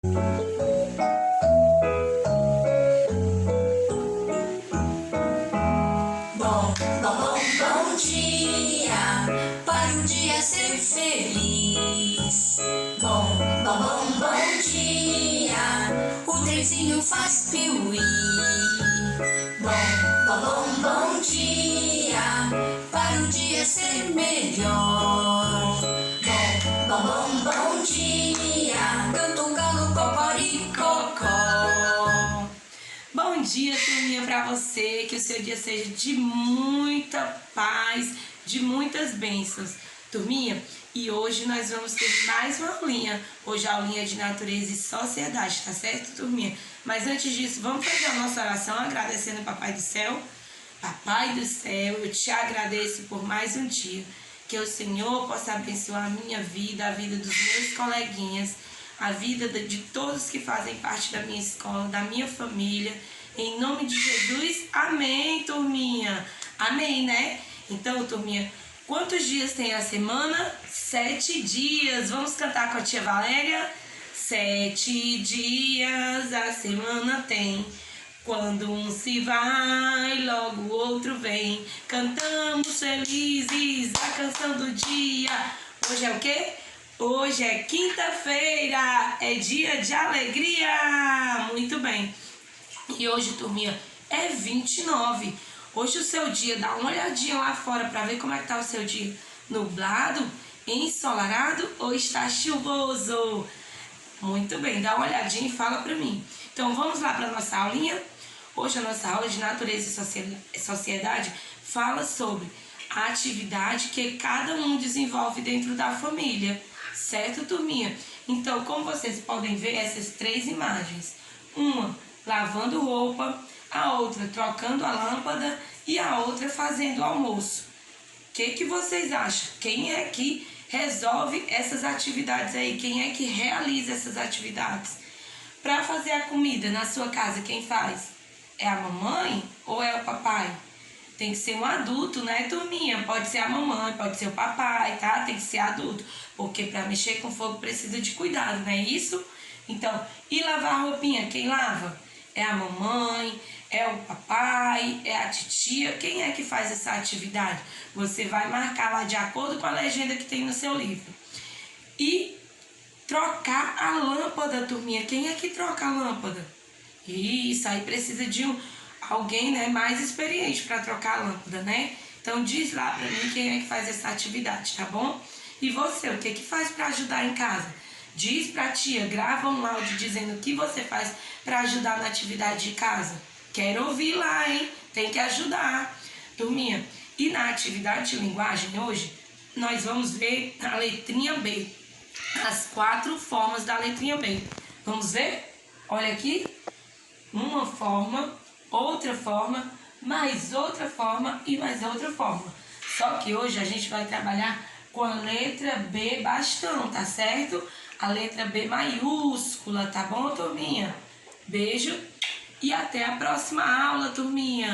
Bom dia, para um dia ser feliz. Bom dia, o trenzinho faz piuí. Bom dia, para o dia ser melhor. Bom dia, canta um galo cocoricocó. Bom dia, turminha, para você, que o seu dia seja de muita paz, de muitas bênçãos, turminha. E hoje nós vamos ter mais uma aulinha, hoje a aulinha de natureza e sociedade, tá certo, turminha? Mas antes disso, vamos fazer a nossa oração agradecendo ao Papai do Céu. Papai do Céu, eu te agradeço por mais um dia, que o Senhor possa abençoar a minha vida, a vida dos meus coleguinhas, a vida de todos que fazem parte da minha escola, da minha família. Em nome de Jesus, amém, turminha. Amém, né? Então, turminha, quantos dias tem a semana? 7 dias. Vamos cantar com a tia Valéria? 7 dias a semana tem. Quando um se vai, logo o outro vem. Cantamos felizes a canção do dia. Hoje é o quê? Hoje é quinta-feira, é dia de alegria. Muito bem. E hoje, turminha, é 29. Hoje o seu dia, dá uma olhadinha lá fora para ver como é que tá o seu dia. Nublado, ensolarado ou está chuvoso? Muito bem, dá uma olhadinha e fala para mim. Então vamos lá para nossa aulinha? Hoje a nossa aula de natureza e sociedade fala sobre a atividade que cada um desenvolve dentro da família. Certo, turminha? Então, como vocês podem ver, essas 3 imagens. Uma lavando roupa, a outra trocando a lâmpada e a outra fazendo o almoço. O que vocês acham? Quem é que resolve essas atividades aí? Quem é que realiza essas atividades? Para fazer a comida na sua casa, quem faz? É a mamãe ou é o papai? Tem que ser um adulto, né, turminha? Pode ser a mamãe, pode ser o papai, tá? Tem que ser adulto. Porque para mexer com fogo precisa de cuidado, não é isso? Então, e lavar a roupinha? Quem lava? É a mamãe, é o papai, é a titia. Quem é que faz essa atividade? Você vai marcar lá de acordo com a legenda que tem no seu livro. E trocar a lâmpada, turminha. Quem é que troca a lâmpada? Isso, aí precisa de alguém, né, mais experiente para trocar a lâmpada, né? Então diz lá para mim quem é que faz essa atividade, tá bom? E você, o que faz para ajudar em casa? Diz pra tia, grava um áudio dizendo o que você faz para ajudar na atividade de casa. Quero ouvir lá, hein? Tem que ajudar. Turminha, e na atividade de linguagem hoje, nós vamos ver a letrinha B. As 4 formas da letrinha B. Vamos ver? Olha aqui. Uma forma, outra forma, mais outra forma e mais outra forma. Só que hoje a gente vai trabalhar com a letra B bastão, tá certo? A letra B maiúscula, tá bom, turminha? Beijo e até a próxima aula, turminha!